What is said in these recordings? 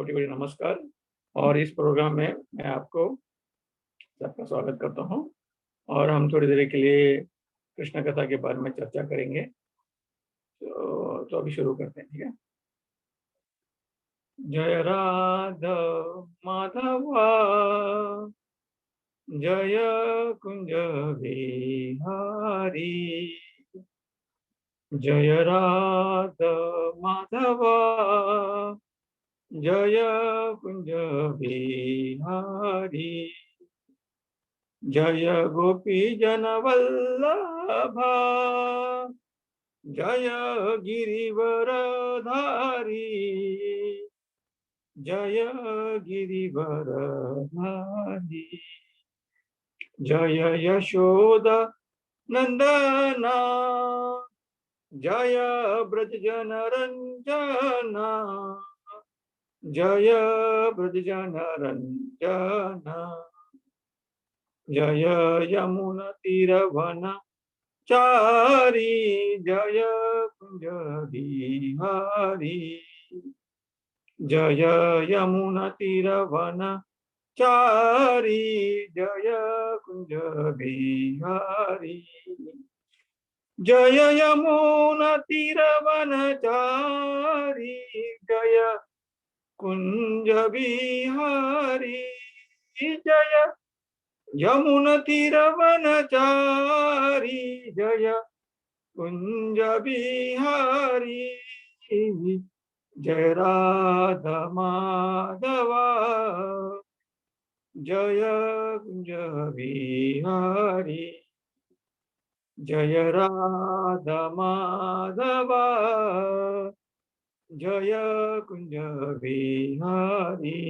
कोटि कोटि नमस्कार। और इस प्रोग्राम में मैं आपको सबका स्वागत करता हूँ। और हम थोड़ी देर के लिए कृष्ण कथा के बारे में चर्चा करेंगे। तो अभी शुरू करते हैं, ठीक है। जय राधा माधवा, जय कुंज बिहारी, जय राधा माधवा, जय कुंज बिहारी, जय गोपी जन वल्लभा, जय गिरिवरधारी, जय गिरिवरधारी, जय यशोदा नंदना, जय ब्रजजन रंजना, जय ब्रजजन रंजना, जय यमुना तीरवन चारी, जय कुंज बिहारी, जय यमुना तीरवन चारी, जय कुंज बिहारी, जय यमुना तीरवन चारी, जय कुंज बिहारी, जय यमुना तीरवन चारी, जय कुंज बिहारी, जय राधा माधवा, जय कुंज बिहारी, जय राधा माधवा, जय कुंज बिहारी,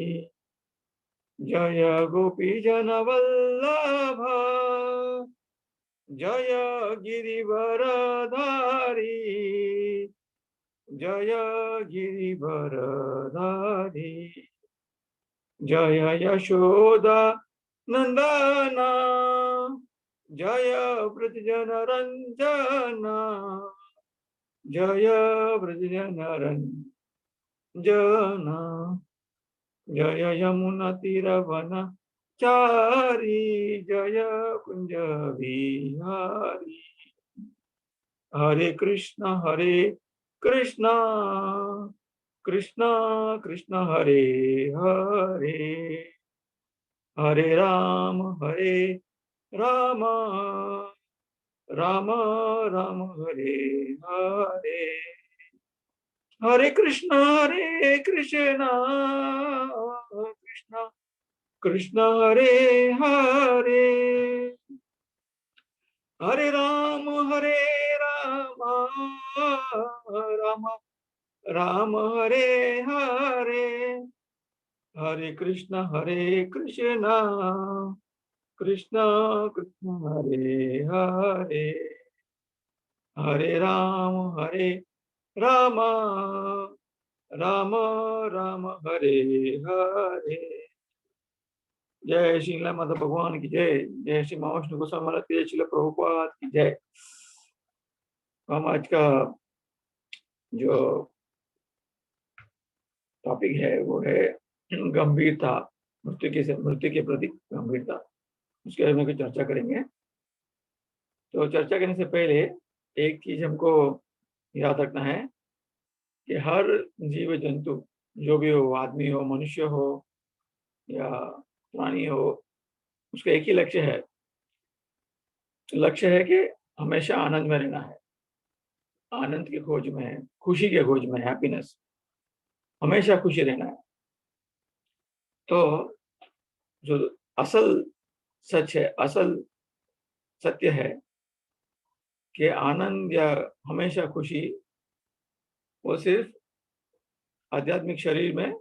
जय गोपी जन वल्लभा, जय गिरिवरधारी, जय गिरिवरधारी, जय यशोदा नंदना, जय ब्रजजन रंजना, जय ब्रजजन रंजना, जय यमुना तीरवन चारी, जय कुंज बिहारी, हरे कृष्ण कृष्ण कृष्ण हरे हरे, हरे राम राम, राम राम हरे हरे, हरे कृष्ण कृष्ण कृष्ण हरे हरे, हरे राम राम, राम राम हरे हरे, हरे कृष्ण कृष्ण कृष्ण हरे हरे, हरे राम राम, राम राम हरे हरे। जय श्री माता भगवान की जय, जय श्री महाविष्णु गोस्वामी महाराज की जय, श्रील प्रभुपाद की जय। हम आज का जो टॉपिक है वो है गंभीरता, मृत्यु के प्रति गंभीरता, उसके बारे में कुछ चर्चा करेंगे। तो चर्चा करने से पहले एक चीज हमको याद रखना है कि हर जीव जंतु, जो भी हो, आदमी हो, मनुष्य हो या प्राणी हो, उसका एक ही लक्ष्य है कि हमेशा आनंद में रहना है, आनंद की खोज में है, खुशी के खोज में, हैप्पीनेस, हमेशा खुशी रहना है। तो जो असल सच है, असल सत्य है कि आनंद या हमेशा खुशी वो सिर्फ आध्यात्मिक शरीर में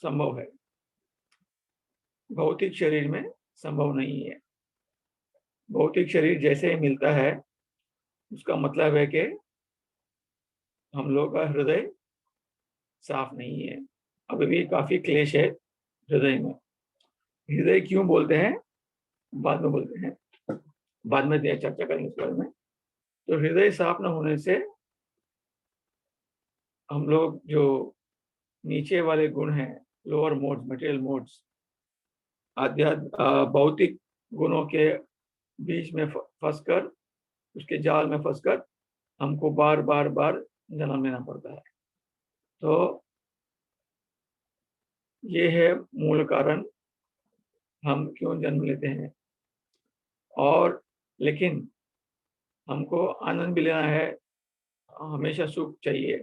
संभव है, भौतिक शरीर में संभव नहीं है। भौतिक शरीर जैसे ही मिलता है, उसका मतलब है कि हम लोग का हृदय साफ नहीं है, अभी भी काफी क्लेश है हृदय में। हृदय क्यों बोलते हैं, बाद में बोलते हैं, बाद में चर्चा करेंगे इस बारे में। तो हृदय साफ न होने से हम लोग जो नीचे वाले गुण हैं, लोअर मोड्स, मटेरियल मोड्स, भौतिक गुणों के बीच में फंसकर, उसके जाल में फंसकर हमको बार बार बार जन्म लेना पड़ता है। तो ये है मूल कारण, हम क्यों जन्म लेते हैं। और लेकिन हमको आनंद भी लेना है, हमेशा सुख चाहिए।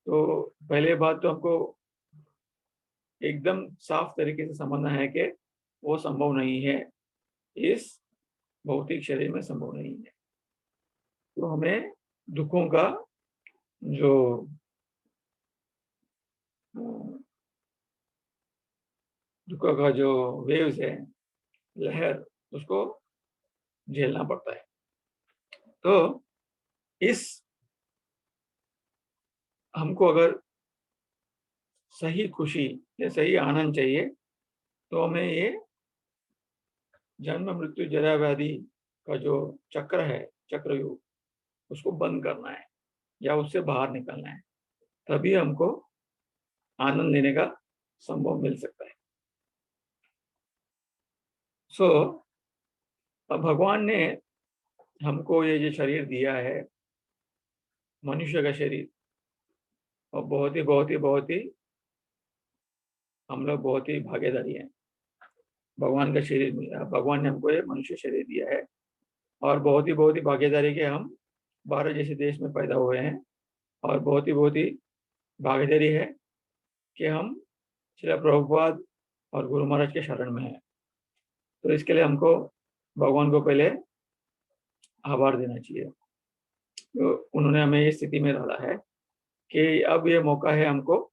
तो पहले बात तो हमको एकदम साफ तरीके से समझना है कि वो संभव नहीं है, इस भौतिक शरीर में संभव नहीं है। तो हमें दुखों का जो दुखों का जो वेव्स है, लहर, उसको झेलना पड़ता है। तो इस हमको अगर सही खुशी या सही आनंद चाहिए तो हमें ये जन्म मृत्यु जरा व्याधि का जो चक्र है, चक्रव्यूह, उसको बंद करना है या उससे बाहर निकलना है, तभी हमको आनंद लेने का संभव मिल सकता है। सो अब भगवान ने हमको ये जो शरीर दिया है, मनुष्य का शरीर, और बहुत ही हम लोग बहुत ही भागीदारी हैं। भगवान का शरीर मिला, भगवान ने हमको ये मनुष्य शरीर दिया है, और बहुत ही भागीदारी के हम भारत जैसे देश में पैदा हुए हैं, और बहुत ही भागीदारी है कि हम श्रील प्रभुपाद और गुरु महाराज के शरण में हैं। तो इसके लिए हमको भगवान को पहले आभार देना चाहिए। तो उन्होंने हमें इस स्थिति में डाला है कि अब ये मौका है, हमको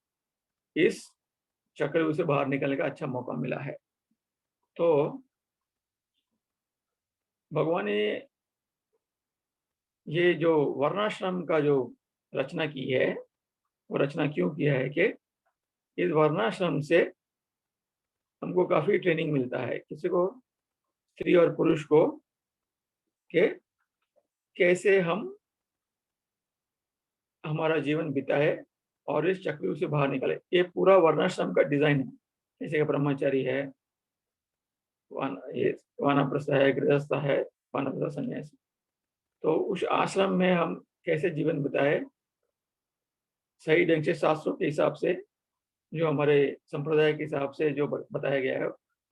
इस चक्रव्यूह से बाहर निकलने का अच्छा मौका मिला है। तो भगवान ने ये जो वर्णाश्रम का जो रचना की है, वो रचना क्यों किया है कि इस वर्णाश्रम से हमको काफी ट्रेनिंग मिलता है, किसी को, स्त्री और पुरुष को, कि कैसे हम हमारा जीवन बिताए और इस चक्रव्यूह से बाहर निकले। ये पूरा वर्णाश्रम का डिजाइन है। जैसे कि ब्रह्मचारी है, ये वानप्रस्थ है, गृहस्थ है, वानप्रस्थ सन्यासी। तो उस आश्रम में हम कैसे जीवन बिताए, सही ढंग से शास्त्रों के हिसाब से, जो हमारे संप्रदाय के हिसाब से जो बताया गया है,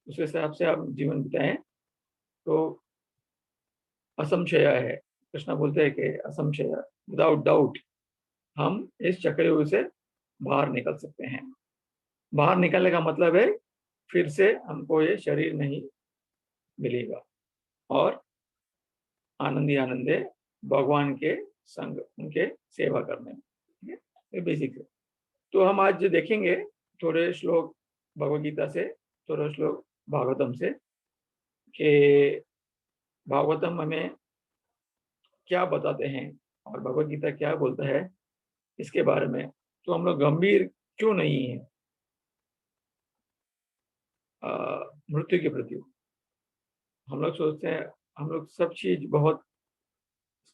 उस हिसाब से हम जीवन बिताएं तो असंशय है। कृष्ण बोलते हैं कि असंशय, विदाउट डाउट हम इस चक्रव्यूह से बाहर निकल सकते हैं। बाहर निकलने का मतलब है फिर से हमको ये शरीर नहीं मिलेगा, और आनंदी आनंदे भगवान के संग, उनके सेवा करने में। ठीक है, ये बेसिक है। तो हम आज देखेंगे थोड़े श्लोक भगवद गीता से, थोड़े श्लोक भागवतम से, कि भागवतम हमें क्या बताते हैं और भगवद गीता क्या बोलता है इसके बारे में। तो हम लोग गंभीर क्यों नहीं है मृत्यु के प्रति। हम लोग सोचते हैं, हम लोग सब चीज बहुत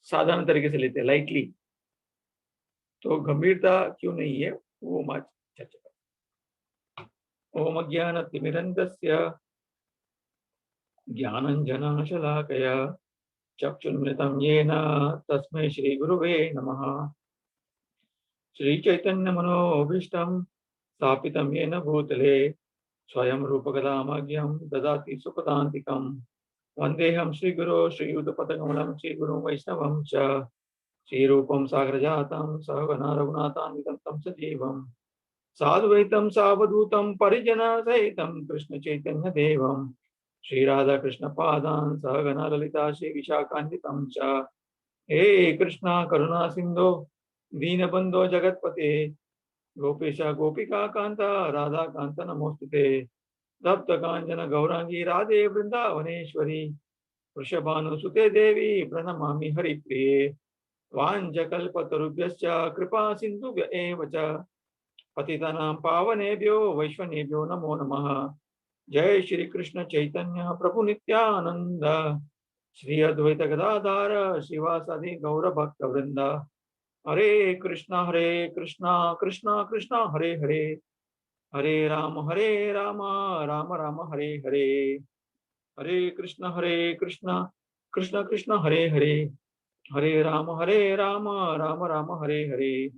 साधारण तरीके से लेते हैं, लाइटली। तो गंभीरता क्यों नहीं है, वो हम आज चर्चा करें। ओम अज्ञानतिमिरन्धस्य ज्ञानञ्जनशलाकया चक्षुन्मृतं येन तस्मै श्रीगुरुवे नमः। श्रीचैतन्यमनोभीष्टं स्थापितं येन भूतले स्वयं रूपकदामज्ञं ददाति सुखदान्तिकम्। वन्देऽहं श्रीगुरो श्रीयुतपदकमलं श्रीगुरुं वैष्णवं च श्रीरूपं साग्रजातं सहगणा रघुनाथान्वितं तं सजीवं साद्वैतं सावधूतं परिजनसहितं कृष्णचैतन्यदेवं श्रीराधाकृष्णपादान् सहगणा ललिता श्रीविशाखान्वितं च। हे कृष्णा करुणा सिन्धो दीनबन्धो जगत्पते गोपेश गोपिका कांता राधा कांता नमोस्तुते। तप्त कांचन गौरांगी राधे वृंदावनेश्वरी वृषभानुसुते देवी प्रणमामि हरिप्रिये। वाञ्छकल्पतरुभ्यश्च कृपा सिन्धुभ्य एव च पतितानां पावनेभ्यो वैष्णवेभ्यो नमो नमः। जय श्री कृष्ण चैतन्य प्रभु नित्यानंद श्री अद्वैत गदाधर शिवासादि गौर भक्त वृंद हरे कृष्णा कृष्णा कृष्णा हरे हरे, हरे राम राम राम हरे हरे, हरे कृष्णा कृष्णा कृष्णा हरे हरे, हरे राम राम राम हरे हरे,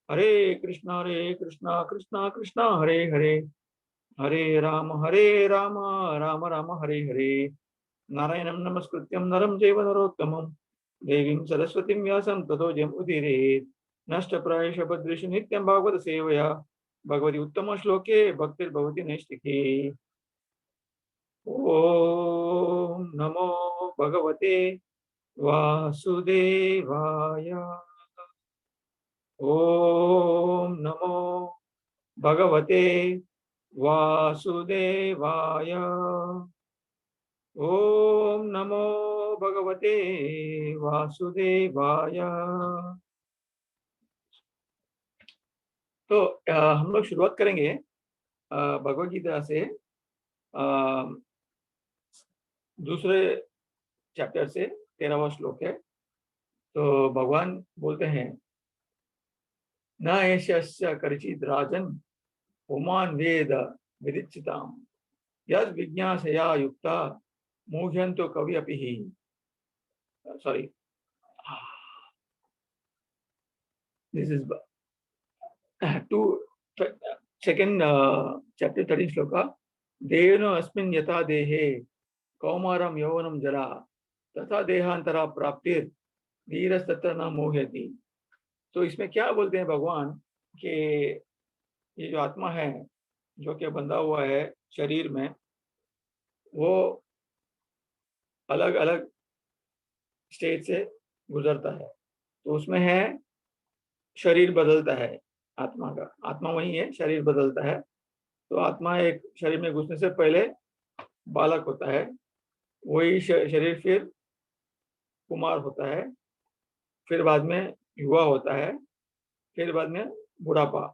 हरे कृष्णा कृष्णा कृष्णा हरे हरे, हरे राम राम राम हरे हरे, नारायणं नमस्कृत्यं नरं चैव नरोत्तमं देवीं सरस्वतीं व्यासं ततो जयमुदीरयेत्, नष्टप्रायेष भद्रेषु नित्यं भागवत सेवया भगवती उत्तम श्लोके भक्तिर्भवति नैष्टिकी। ओम नमो भगवते वासुदेवाय। ओम नमो भगवते वासुदेवाय। ओम नमो भगवते वासुदेवाय। तो हम लोग शुरुआत करेंगे भगवद गीता से, दूसरे चैप्टर से 13वां श्लोक है। तो भगवान बोलते हैं, न एषस्य करिचित् राजन् पुमान् वेद विदिच्यताम् यद् विज्ञासया युक्ता मुह्यन्तो कवि अपि हि। Sorry, this is to second chapter 13 shloka. देहेन अस्मिन् यथा देहे कौमारं यौवनं जरा तथा देहांतरा प्राप्तिर धीरस्तत्र न मोह्यति। तो इसमें क्या बोलते हैं भगवान कि ये जो आत्मा है जो कि बंधा हुआ है शरीर में, वो अलग अलग स्टेज से गुजरता है। तो उसमें है शरीर बदलता है, आत्मा का, आत्मा वही है, शरीर बदलता है। तो आत्मा एक शरीर में घुसने से पहले बालक होता है, वही शरीर फिर कुमार होता है, फिर बाद में युवा होता है, फिर बाद में बुढ़ापा।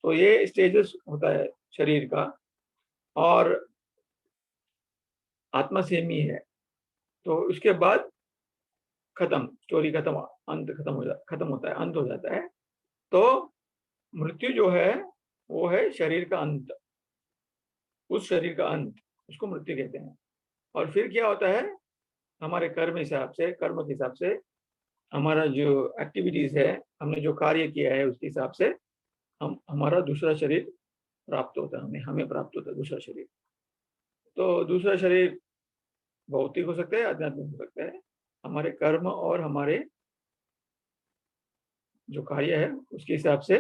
तो ये स्टेजेस होता है शरीर का, और आत्मा सेम ही है। तो उसके बाद खत्म, स्टोरी खत्म, अंत खत्म होता है, अंत हो जाता है। तो मृत्यु जो है वो है शरीर का अंत, उस शरीर का अंत, उसको मृत्यु कहते हैं। और फिर क्या होता है, हमारे कर्म हिसाब से, कर्म के हिसाब से, हमारा जो एक्टिविटीज है, हमने जो कार्य किया है उसके हिसाब से हम हमारा दूसरा शरीर प्राप्त होता है, हमें हमें प्राप्त होता है दूसरा शरीर। तो दूसरा शरीर भौतिक हो सकता है, आध्यात्मिक हो सकता है। हमारे कर्म और हमारे जो कार्य है उसके हिसाब से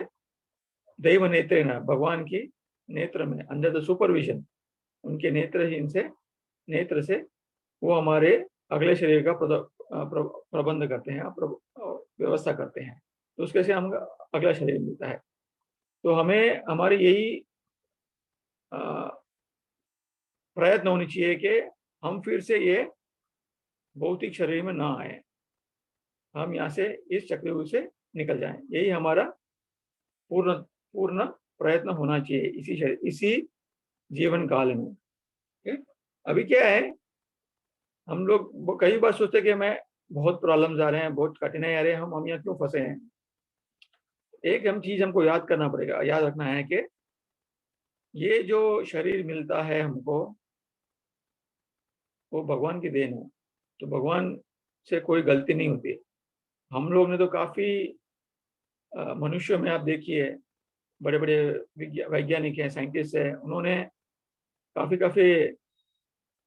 दैव नेत्र, भगवान की नेत्र में, अंडर द सुपरविजन, उनके नेत्रहीन से, नेत्र से वो हमारे अगले शरीर का प्रबंध करते हैं, व्यवस्था करते हैं। तो उसके से हम अगला शरीर मिलता है। तो हमें हमारी यही प्रयत्न होनी चाहिए कि हम फिर से ये भौतिक शरीर में ना आए, हम यहाँ से इस चक्रव्यूह से निकल जाएं। यही हमारा पूर्ण पूर्ण प्रयत्न होना चाहिए इसी जीवन काल में। अभी क्या है, हम लोग कई बार सोचते हैं कि मैं बहुत प्रॉब्लम्स आ रहे हैं, बहुत कठिनाई आ रहे हैं, हम यहाँ क्यों फंसे हैं। एक हम चीज हमको याद करना पड़ेगा, याद रखना है कि ये जो शरीर मिलता है हमको, वो भगवान की देन है। तो भगवान से कोई गलती नहीं होती। हम लोग ने तो काफी मनुष्यों में आप देखिए, बड़े बड़े वैज्ञानिक हैं, साइंटिस्ट हैं, उन्होंने काफी काफी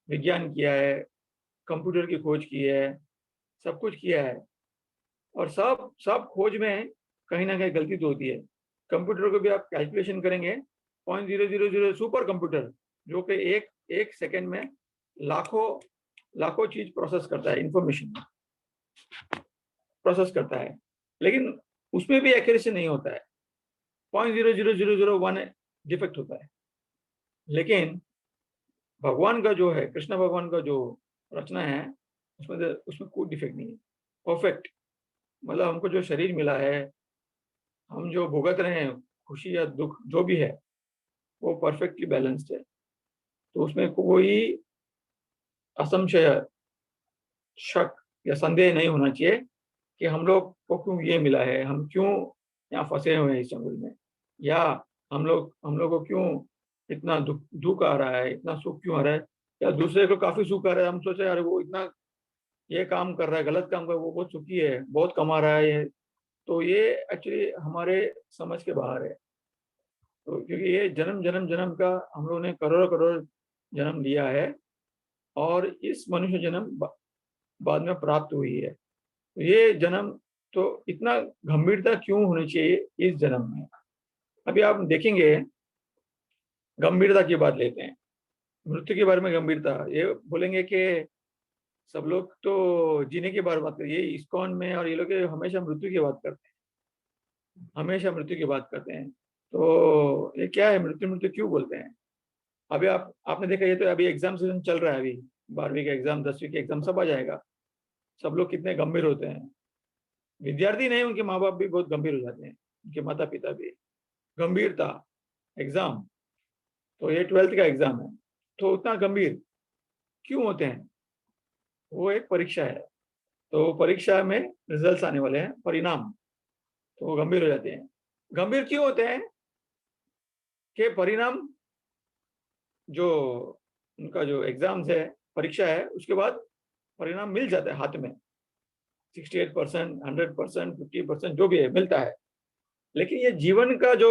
विज्ञान किया है, कंप्यूटर की खोज की है, सब कुछ किया है। और सब सब खोज में कहीं ना कहीं गलती तो होती है। कंप्यूटर को भी आप कैलकुलेशन करेंगे, 0.000 सुपर कंप्यूटर, जो कि एक एक सेकेंड में लाखों लाखों चीज प्रोसेस करता है, इंफॉर्मेशन प्रोसेस करता है, लेकिन उसमें भी एक्यूरेसी नहीं होता है, 0.00001 डिफेक्ट होता है। लेकिन भगवान का जो है, कृष्ण भगवान का जो रचना है, उसमें कोई डिफेक्ट नहीं है, परफेक्ट। मतलब हमको जो शरीर मिला है, हम जो भुगत रहे हैं, खुशी या दुख जो भी है, वो परफेक्टली बैलेंस्ड है। तो उसमें कोई असंशय, शक या संदेह नहीं होना चाहिए कि हम लोग को क्यों ये मिला है, हम क्यों यहाँ फंसे हुए हैं इस जंगल में, या हम लोग को क्यों इतना दुख दुख आ रहा है, इतना सुख क्यों आ रहा है, या दूसरे को काफी सुख आ रहा है, हम सोचे यार वो इतना ये काम कर रहा है, गलत काम कर रहा है, वो बहुत सुखी है, बहुत कमा रहा है ये। तो ये एक्चुअली हमारे समझ के बाहर है। तो क्योंकि ये जन्म जन्म जन्म का हम लोगों ने करोड़ों करोड़ जन्म लिया है, और इस मनुष्य जन्म बाद में प्राप्त हुई है। तो ये जन्म तो इतना गंभीरता क्यों होनी चाहिए इस जन्म में? अभी आप देखेंगे, गंभीरता की बात लेते हैं, मृत्यु के बारे में गंभीरता, ये बोलेंगे कि सब लोग तो जीने के बारे में बात करते हैं, ये इस्कॉन में और ये लोग हमेशा मृत्यु की बात करते हैं, हमेशा मृत्यु की बात करते हैं। तो ये क्या है, मृत्यु मृत्यु क्यों बोलते हैं? अभी आपने देखा, ये तो अभी एग्जाम सीजन चल रहा है, अभी 12वीं का एग्जाम, 10वीं के एग्जाम सब आ जाएगा। सब लोग कितने गंभीर होते हैं, विद्यार्थी नहीं, उनके माँ बाप भी बहुत गंभीर हो जाते हैं, उनके माता पिता भी। गंभीरता, एग्जाम, तो ये 12th का एग्जाम है, तो उतना गंभीर क्यों होते हैं? वो एक परीक्षा है, तो परीक्षा में रिजल्ट्स आने वाले हैं, परिणाम, तो वो गंभीर हो जाते हैं। गंभीर क्यों होते हैं? कि परिणाम, जो उनका जो एग्जाम्स है, परीक्षा है, उसके बाद परिणाम मिल जाता है हाथ में, 68%, 100%, 50%, जो भी है मिलता है। लेकिन ये जीवन का जो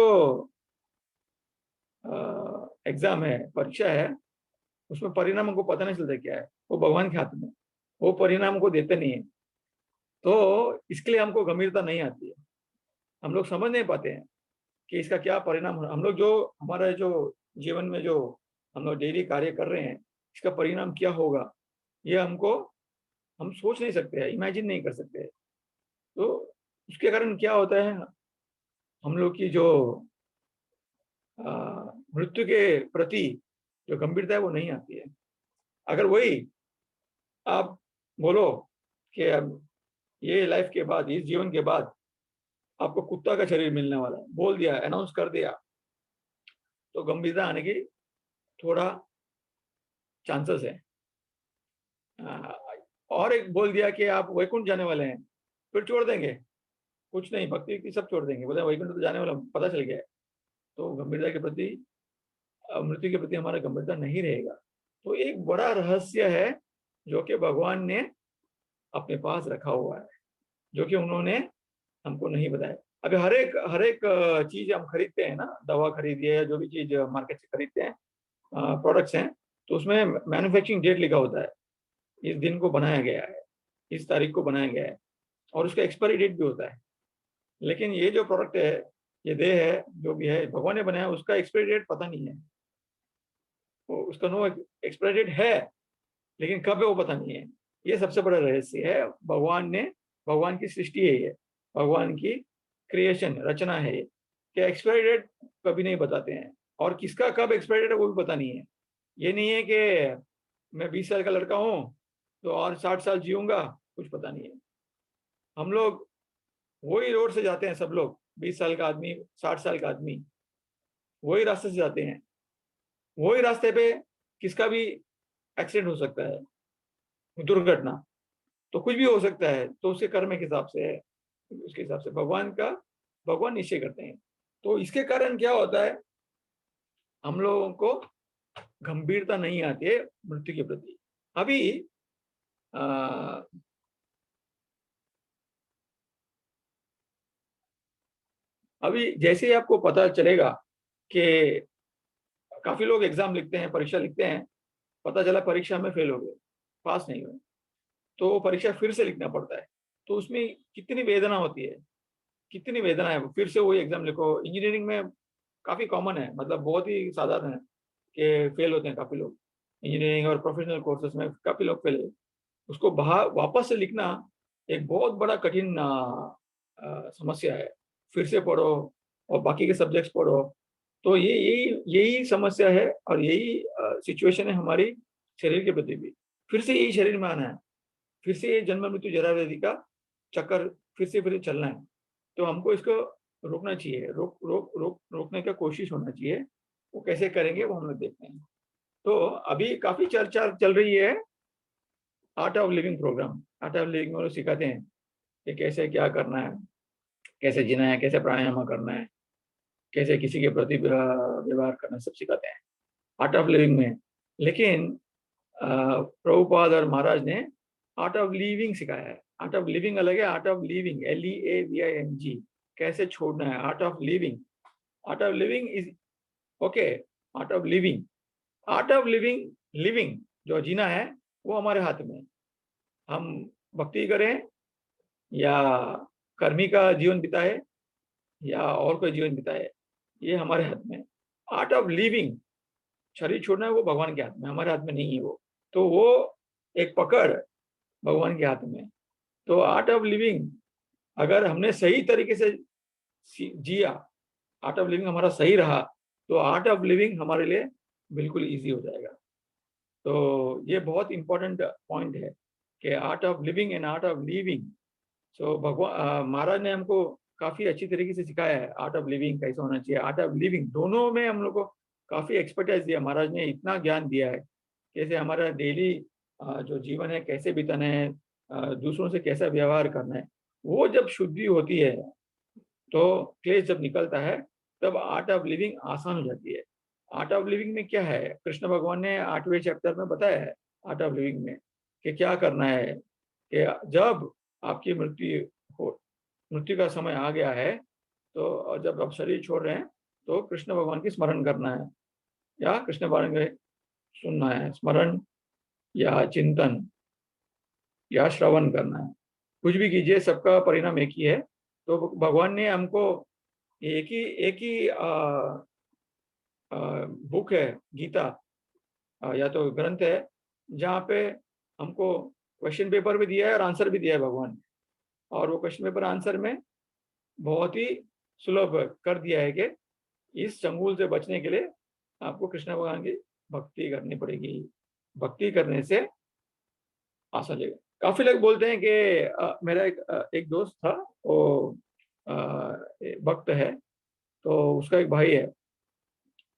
एग्जाम है, परीक्षा है, उसमें परिणाम हमको पता नहीं चलता क्या है, वो भगवान के हाथ में, वो परिणाम को देते नहीं है। तो इसके लिए हमको गंभीरता नहीं आती है, हम लोग समझ नहीं पाते हैं कि इसका क्या परिणाम हो। हम लोग जो हमारा जो जीवन में जो हम लोग डेली कार्य कर रहे हैं, इसका परिणाम क्या होगा, ये हम सोच नहीं सकते हैं, इमेजिन नहीं कर सकते हैं। तो उसके कारण क्या होता है, हम लोग की जो मृत्यु के प्रति जो गंभीरता है वो नहीं आती है। अगर वही आप बोलो कि अब ये लाइफ के बाद, इस जीवन के बाद आपको कुत्ता का शरीर मिलने वाला है, बोल दिया, अनाउंस कर दिया, तो गंभीरता आने की थोड़ा चांसेस है। और एक बोल दिया कि आप वैकुंठ जाने वाले हैं, फिर छोड़ देंगे, कुछ नहीं, भक्ति की सब छोड़ देंगे, बोले वैकुंठ तो जाने वाला पता चल गया है। तो गंभीरता के प्रति, मृत्यु के प्रति हमारा गंभीरता नहीं रहेगा। तो एक बड़ा रहस्य है जो कि भगवान ने अपने पास रखा हुआ है, जो कि उन्होंने हमको नहीं बताया। अभी हर एक चीज हम खरीदते हैं ना, दवा खरीदिए या जो भी चीज मार्केट से खरीदते हैं, प्रोडक्ट्स हैं, तो उसमें मैन्युफैक्चरिंग डेट लिखा होता है, इस दिन को बनाया गया है, इस तारीख को बनाया गया है, और उसका एक्सपायरी डेट भी होता है। लेकिन ये जो प्रोडक्ट है, ये देह है, जो भी है भगवान ने बनाया, उसका एक्सपायरी डेट पता नहीं है, वो उसका नो एक्सपायरी डेट है, लेकिन कब है वो पता नहीं है। ये सबसे बड़ा रहस्य है, भगवान की सृष्टि है ये, भगवान की क्रिएशन, रचना है ये, कि एक्सपायरी डेट कभी नहीं बताते हैं, और किसका कब एक्सपायरी डेट है वो भी पता नहीं है। ये नहीं है कि मैं 20 साल का लड़का हूँ तो और 60 साल जीऊंगा, कुछ पता नहीं है। हम लोग वही रोड से जाते हैं, सब लोग, 20 साल का आदमी, 60 साल का आदमी, वही रास्ते से जाते हैं, वही रास्ते पे किसका भी एक्सीडेंट हो सकता है, दुर्घटना, तो कुछ भी हो सकता है। तो उसके कर्म के हिसाब से है, उसके हिसाब से भगवान निश्चय करते हैं। तो इसके कारण क्या होता है, हम लोगों को गंभीरता नहीं आती है मृत्यु के प्रति। अभी आ, अभी जैसे ही आपको पता चलेगा कि काफी लोग एग्जाम लिखते हैं, परीक्षा लिखते हैं, पता चला परीक्षा में फेल हो गए, पास नहीं हुए, तो परीक्षा फिर से लिखना पड़ता है। तो उसमें कितनी वेदना होती है, कितनी वेदना है, फिर से वही एग्जाम लिखो। इंजीनियरिंग में काफी कॉमन है, मतलब बहुत ही साधारण है कि फेल होते हैं काफी लोग, इंजीनियरिंग और प्रोफेशनल कोर्सेज में काफी लोग फेल है। उसको वापस से लिखना एक बहुत बड़ा कठिन समस्या है। फिर से पढ़ो और बाकी के सब्जेक्ट्स पढ़ो। तो ये यही यही समस्या है, और यही सिचुएशन है हमारी शरीर के प्रति भी। फिर से यही शरीर में आना है, फिर से ये जन्म मृत्यु जरा व्याधि का चक्कर फिर चलना है। तो हमको इसको रोकना चाहिए, रोकने का कोशिश होना चाहिए। वो कैसे करेंगे वो हम लोग देखते हैं। तो अभी काफी चर्चा चल रही है Art of Living programme, Art of Living में सिखाते हैं कि कैसे क्या करना है, कैसे जीना है, कैसे प्राणायाम करना है, कैसे किसी के प्रति व्यवहार करना, सब सिखाते हैं आर्ट ऑफ लिविंग में। लेकिन प्रभुपाद और महाराज ने आर्ट ऑफ लिविंग सिखाया है। आर्ट ऑफ लिविंग अलग है, आर्ट ऑफ लिविंग LEAVING, कैसे छोड़ना है, Art of living. Art of living is okay, art of living, art of living, living जो जीना है वो हमारे हाथ में। हम भक्ति करें या कर्मी का जीवन बिताए या और कोई जीवन बिताए, ये हमारे हाथ में। आर्ट ऑफ लिविंग, शरीर छोड़ना है, वो भगवान के हाथ में, हमारे हाथ में नहीं है वो। तो वो एक पकड़ भगवान के हाथ में। तो आर्ट ऑफ लिविंग अगर हमने सही तरीके से जिया, आर्ट ऑफ लिविंग हमारा सही रहा, तो आर्ट ऑफ लिविंग हमारे लिए बिल्कुल इजी हो जाएगा। तो ये बहुत इंपॉर्टेंट पॉइंट है कि art of living and art of living. So भगवान महाराज ने हमको काफी अच्छी तरीके से सिखाया है आर्ट ऑफ लिविंग कैसे होना चाहिए, आर्ट ऑफ लिविंग, दोनों में हम लोग को काफी एक्सपर्टाइज दिया। महाराज ने इतना ज्ञान दिया है कैसे हमारा डेली जो जीवन है कैसे बिताना है, दूसरों से कैसा व्यवहार करना है। वो जब शुद्धि होती है, तो क्लेश जब निकलता है, तब आर्ट ऑफ लिविंग आसान हो जाती है। आर्ट ऑफ लिविंग में क्या है, कृष्ण भगवान ने 8वें चैप्टर में बताया है आर्ट ऑफ लिविंग में कि क्या करना है। कि जब आपकी मृत्यु का समय आ गया है, तो जब आप शरीर छोड़ रहे हैं, तो कृष्ण भगवान की स्मरण करना है या कृष्ण भगवान के सुनना है, स्मरण या चिंतन या श्रवण करना है, कुछ भी कीजिए, सबका परिणाम एक ही है। तो भगवान ने हमको एक ही बुक है, गीता, या तो ग्रंथ है, जहाँ पे हमको क्वेश्चन पेपर भी दिया है और आंसर भी दिया है भगवान ने। और वो क्वेश्चन पेपर आंसर में बहुत ही सुलभ कर दिया है कि इस चंगुल से बचने के लिए आपको कृष्ण भगवान की भक्ति करनी पड़ेगी। भक्ति करने से आसान लगेगा। काफी लोग बोलते हैं कि मेरा एक दोस्त था, वो भक्त है, तो उसका एक भाई है,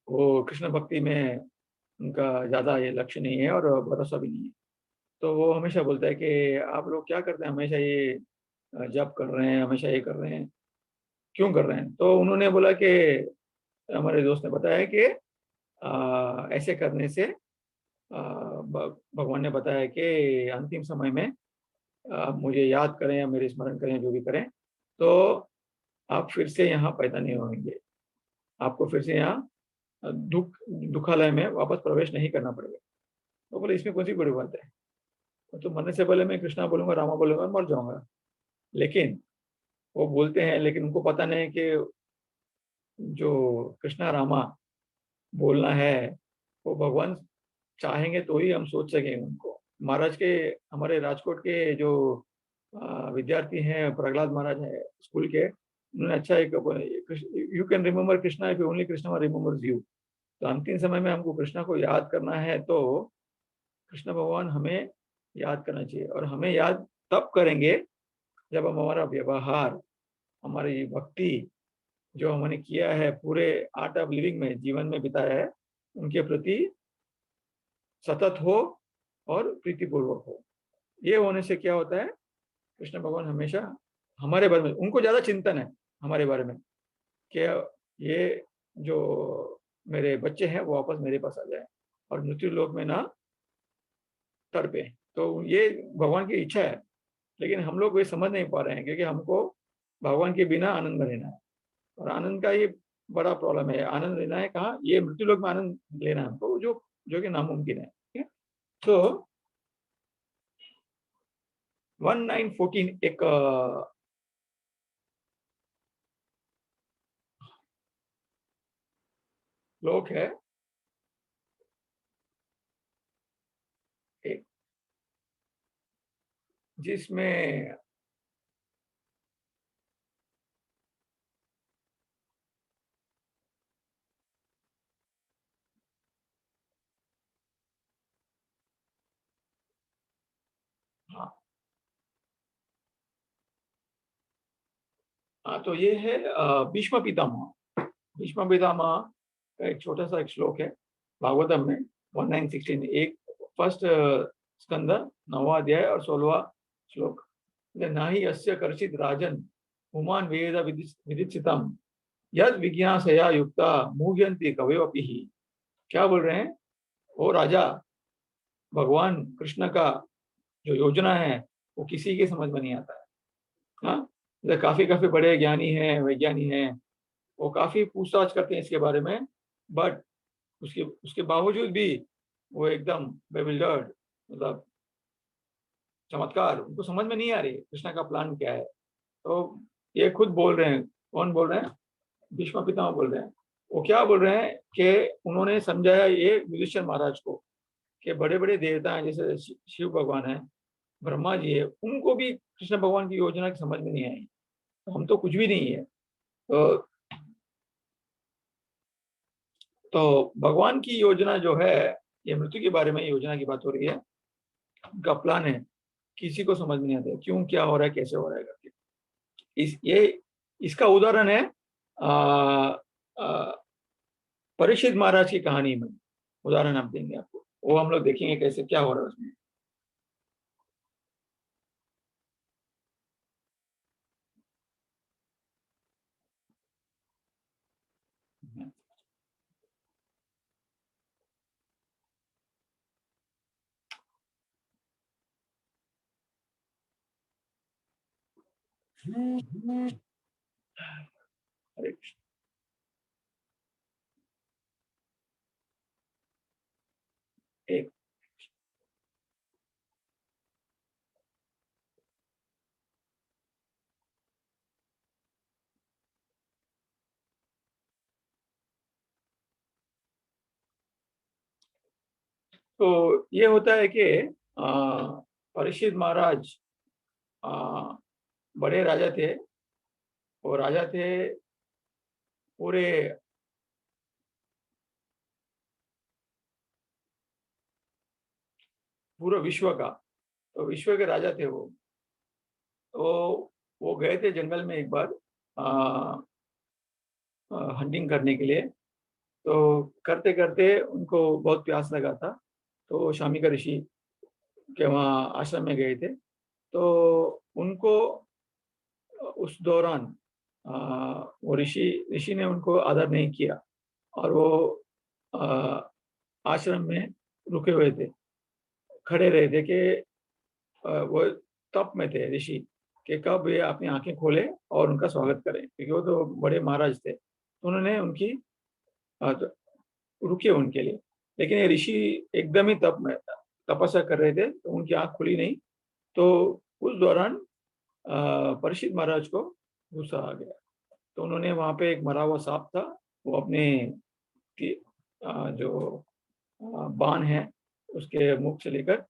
वो कृष्ण भक्ति में उनका ज्यादा ये लक्ष्य नहीं है और भरोसा भी नहीं है। तो वो हमेशा बोलता है कि आप लोग क्या करते हैं, हमेशा ये जप कर रहे हैं, हमेशा ये कर रहे हैं, क्यों कर रहे हैं। तो उन्होंने बोला कि हमारे दोस्त ने बताया कि ऐसे करने से भगवान ने बताया कि अंतिम समय में आप मुझे याद करें या मेरे स्मरण करें, जो भी करें, तो आप फिर से यहाँ पैदा नहीं होंगे, आपको फिर से यहाँ दुखालय में वापस प्रवेश नहीं करना पड़ेगा। तो बोले इसमें कौन सी बड़ी बात है, तो मरने से पहले मैं कृष्णा बोलूंगा, रामा बोलूंगा, मर जाऊंगा। लेकिन वो बोलते हैं, लेकिन उनको पता नहीं कि जो कृष्णा रामा बोलना है, वो भगवान चाहेंगे तो ही हम सोच सकेंगे उनको। महाराज के, हमारे राजकोट के जो विद्यार्थी हैं, प्रहलाद महाराज है स्कूल के, उन्होंने अच्छा एक, you can remember Krishna if only Krishna remembers you. तो अंतिम समय में हमको कृष्णा को याद करना है, तो कृष्ण भगवान हमें याद करना चाहिए। और हमें याद तब करेंगे जब हम हमारा व्यवहार, हमारी भक्ति जो हमने किया है पूरे आर्ट ऑफ लिविंग में, जीवन में बिताया है, उनके प्रति सतत हो और प्रीतिपूर्वक हो। ये होने से क्या होता है, कृष्ण भगवान हमेशा हमारे बारे में, उनको ज्यादा चिंतन है हमारे बारे में कि ये जो मेरे बच्चे हैं वो वापस मेरे पास आ जाए और मृत्यु लोक में ना तड़पे। तो ये भगवान की इच्छा है, लेकिन हम लोग ये समझ नहीं पा रहे हैं, क्योंकि हमको भगवान के बिना आनंद में रहना है। और आनंद का ये बड़ा प्रॉब्लम है, आनंद लेना है कहाँ, ये मृत्यु लोक में आनंद लेना है हमको, जो कि नामुमकिन है। ठीक है। तो 1914 एक श्लोक है, एक जिसमें हाँ, हाँ, तो ये है भीष्म पितामह। भीष्म पितामह का एक छोटा सा एक श्लोक है भागवतम में, 1916, एक फर्स्ट स्कंद 9वां अध्याय और 16वां श्लोक। नाही अस्य कर्षित राजन पुमान वेद विदित्सितम यद विज्ञासया युक्ता मुह्यंती कवयोपि ही। क्या बोल रहे हैं? वो राजा, भगवान कृष्ण का जो योजना है वो किसी के समझ में नहीं आता है। हाँ, काफी काफी बड़े ज्ञानी हैं, वैज्ञानिक हैं, वो काफी पूछताछ करते हैं इसके बारे में, बट उसके उसके बावजूद भी वो एकदम बेविल्डर्ड, मतलब चमत्कार, उनको समझ में नहीं आ रही कृष्णा का प्लान क्या है। तो ये खुद बोल रहे हैं, कौन बोल रहे हैं? भीष्म पितामह बोल रहे हैं। वो क्या बोल रहे हैं कि उन्होंने समझाया ये युधिष्ठिर महाराज को कि बड़े बड़े देवता हैं, जैसे शिव भगवान है, ब्रह्मा जी है, उनको भी कृष्ण भगवान की योजना की समझ में नहीं आई, तो हम तो कुछ भी नहीं है। तो भगवान की योजना जो है, ये मृत्यु के बारे में योजना की बात हो रही है, उनका प्लान है, किसी को समझ में नहीं आता क्यों, क्या हो रहा है, कैसे हो रहा है करके। इसका उदाहरण है आ, आ, परीक्षित महाराज की कहानी में उदाहरण आप देंगे आपको, वो हम लोग देखेंगे कैसे क्या हो रहा है उसमें। हरे कृष्ण। एक तो ये होता है कि परीक्षित महाराज बड़े राजा थे, वो राजा थे पूरे पूरे विश्व का, तो विश्व के राजा थे वो। तो वो गए थे जंगल में एक बार हंटिंग करने के लिए। तो करते करते उनको बहुत प्यास लगा था, तो शामिका ऋषि के वहाँ आश्रम में गए थे। तो उनको उस दौरान वो ऋषि ऋषि ने उनको आदर नहीं किया, और वो आश्रम में रुके हुए थे, खड़े रहे थे कि वो तप में थे ऋषि, कि कब ये अपनी आंखें खोले और उनका स्वागत करें, क्योंकि वो तो बड़े महाराज थे। तो उन्होंने उनकी तो रुके उनके लिए, लेकिन ये ऋषि एकदम ही तप में तपस्या कर रहे थे, तो उनकी आंख खुली नहीं। तो उस दौरान परीक्षित महाराज को गुस्सा आ गया। तो उन्होंने वहां पे एक मरा हुआ सांप था, वो अपने जो बाण है उसके मुख से लेकर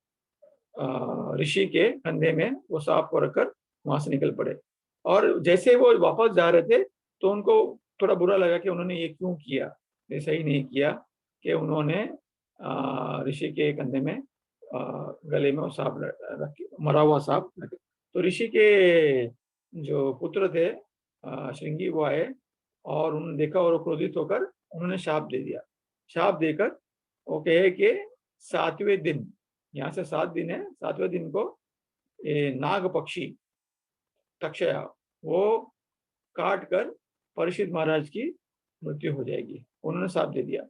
ऋषि के कंधे में वो सांप को रखकर वहां से निकल पड़े। और जैसे वो वापस जा रहे थे, तो उनको थोड़ा बुरा लगा कि उन्होंने ये क्यों किया, ये सही नहीं किया कि उन्होंने ऋषि के कंधे में गले में वो सांप रख मरा हुआ सांप रखे। तो ऋषि के जो पुत्र थे श्रृंगी, वो आए और उन्होंने देखा, और क्रोधित होकर उन्होंने शाप दे दिया। शाप देकर वो कहे कि 7वें दिन, यहाँ से 7 दिन है, 7वें दिन को ये नाग पक्षी तक्षया वो काट कर परीक्षित महाराज की मृत्यु हो जाएगी, उन्होंने साथ दे दिया।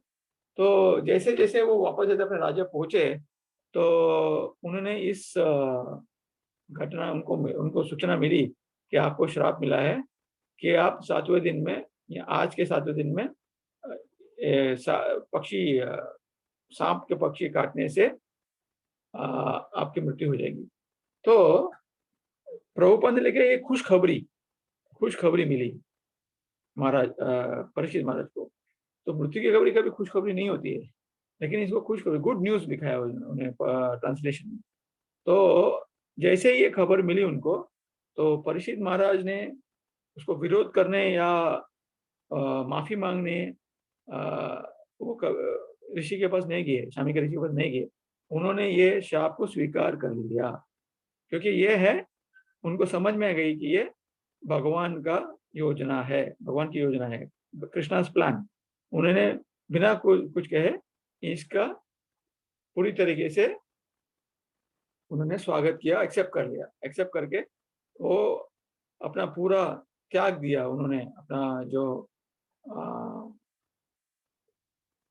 तो जैसे जैसे वो वापस जब अपने राज्य पहुंचे, तो उन्होंने इस घटना उनको उनको सूचना मिली कि आपको श्राप मिला है, कि आप 7वें दिन में या आज के 7वें दिन में पक्षी सांप के पक्षी काटने से आपकी मृत्यु हो जाएगी। तो प्रभुपाद ने लेके एक खुशखबरी मिली महाराज परीक्षित महाराज को। तो मृत्यु की खबरी कभी खुशखबरी नहीं होती है, लेकिन इसको खुशखबरी, गुड न्यूज लिखा है उन्होंने ट्रांसलेशन में। तो जैसे ही ये खबर मिली उनको, तो परीक्षित महाराज ने उसको विरोध करने या माफी मांगने वो ऋषि के पास नहीं गए, स्वामी के ऋषि के पास नहीं गए। उन्होंने ये शाप को स्वीकार कर लिया, क्योंकि ये है, उनको समझ में आ गई कि ये भगवान का योजना है, भगवान की योजना है, कृष्णा's प्लान। उन्होंने बिना कुछ कहे इसका पूरी तरीके से उन्होंने स्वागत किया, एक्सेप्ट कर लिया। एक्सेप्ट करके वो अपना पूरा त्याग दिया उन्होंने, अपना जो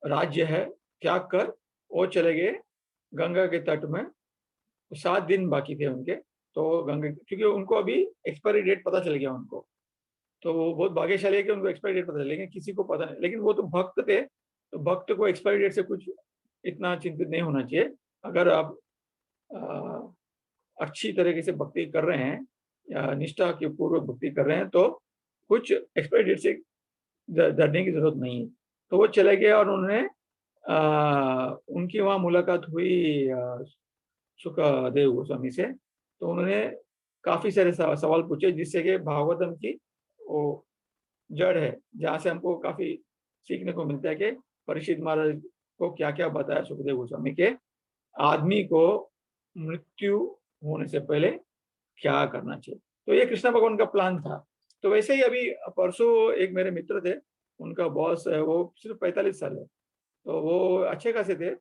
राज्य है त्याग कर वो चले गए गंगा के तट में। 7 दिन बाकी थे उनके, तो गंगा, क्योंकि उनको अभी एक्सपायरी डेट पता चल गया उनको, तो वो बहुत भाग्यशाली है कि उनको एक्सपायरी डेट पता चल, लेकिन किसी को पता नहीं। लेकिन वो तो भक्त थे, तो भक्त को एक्सपायरी डेट से कुछ इतना चिंतित नहीं होना चाहिए। अगर आप अच्छी तरीके से भक्ति कर रहे हैं या निष्ठा के पूर्वक भक्ति कर रहे हैं, तो कुछ एक्सपायरी डेट से डरने की जरूरत नहीं है। तो वो चले गए और उन्होंने उनकी वहाँ मुलाकात हुई सुखदेव गोस्वामी से। तो उन्होंने काफी सारे सवाल पूछे, जिससे कि भागवतम की वो जड़ है, जहाँ से हमको काफी सीखने को मिलता है कि परीक्षित महाराज को क्या क्या बताया सुखदेव गोस्वामी के, आदमी को मृत्यु होने से पहले क्या करना चाहिए। तो ये कृष्ण भगवान का प्लान था। तो वैसे ही अभी परसों एक मेरे मित्र थे, उनका बॉस है, वो सिर्फ 45 साल है, तो वो अच्छे खासे थे।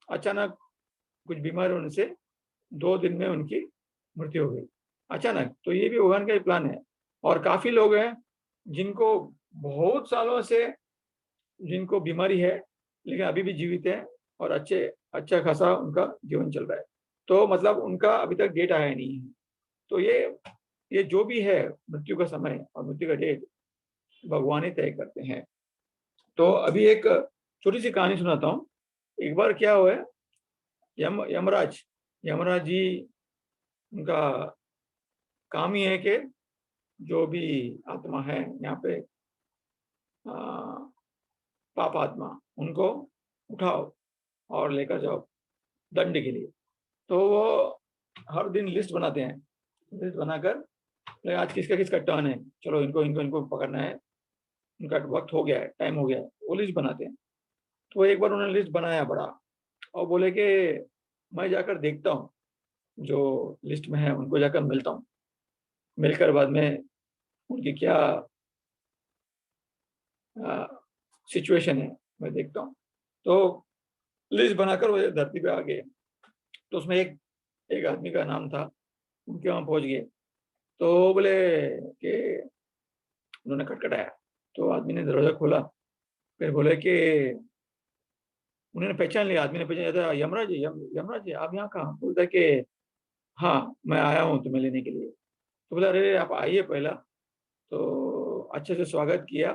अचानक कुछ बीमार होने से 2 दिन में उनकी मृत्यु हो गई अचानक। तो ये भी भगवान का ही प्लान है। और काफी लोग हैं जिनको बहुत सालों से जिनको बीमारी है, लेकिन अभी भी जीवित है और अच्छा खासा उनका जीवन चल रहा है। तो मतलब उनका अभी तक डेट आया नहीं है। तो ये जो भी है, मृत्यु का समय और मृत्यु का डेट भगवान ही तय करते हैं। तो अभी एक छोटी सी कहानी सुनाता हूँ। एक बार क्या हुआ है, यमराज यमराज जी, उनका काम ही है कि जो भी आत्मा है यहाँ पे, पाप आत्मा, उनको उठाओ और लेकर जाओ दंड के लिए। तो वो हर दिन लिस्ट बनाते हैं, लिस्ट बनाकर आज किसका किसका टर्न है, चलो इनको इनको इनको पकड़ना है, उनका वक्त हो गया है, टाइम हो गया है, वो लिस्ट बनाते हैं। तो एक बार उन्होंने लिस्ट बनाया बड़ा, और बोले कि मैं जाकर देखता हूँ जो लिस्ट में है, उनको जाकर मिलता हूँ, मिलकर बाद में उनकी क्या सिचुएशन है मैं देखता हूँ। तो लिस्ट बनाकर वो धरती पे आ गए। तो उसमें एक एक आदमी का नाम था, उनके वहां पहुंच गए। तो बोले कि उन्होंने खटखटाया, तो आदमी ने दरवाजा खोला। फिर बोले कि उन्होंने पहचान लिया, आदमी ने पहचान लिया था, यमराज जी, यमराज जी आप यहाँ कहाँ। बोलता है कि हाँ मैं आया हूँ तुम्हें लेने के लिए। तो बोला अरे आप आइए पहला। तो अच्छे से स्वागत किया।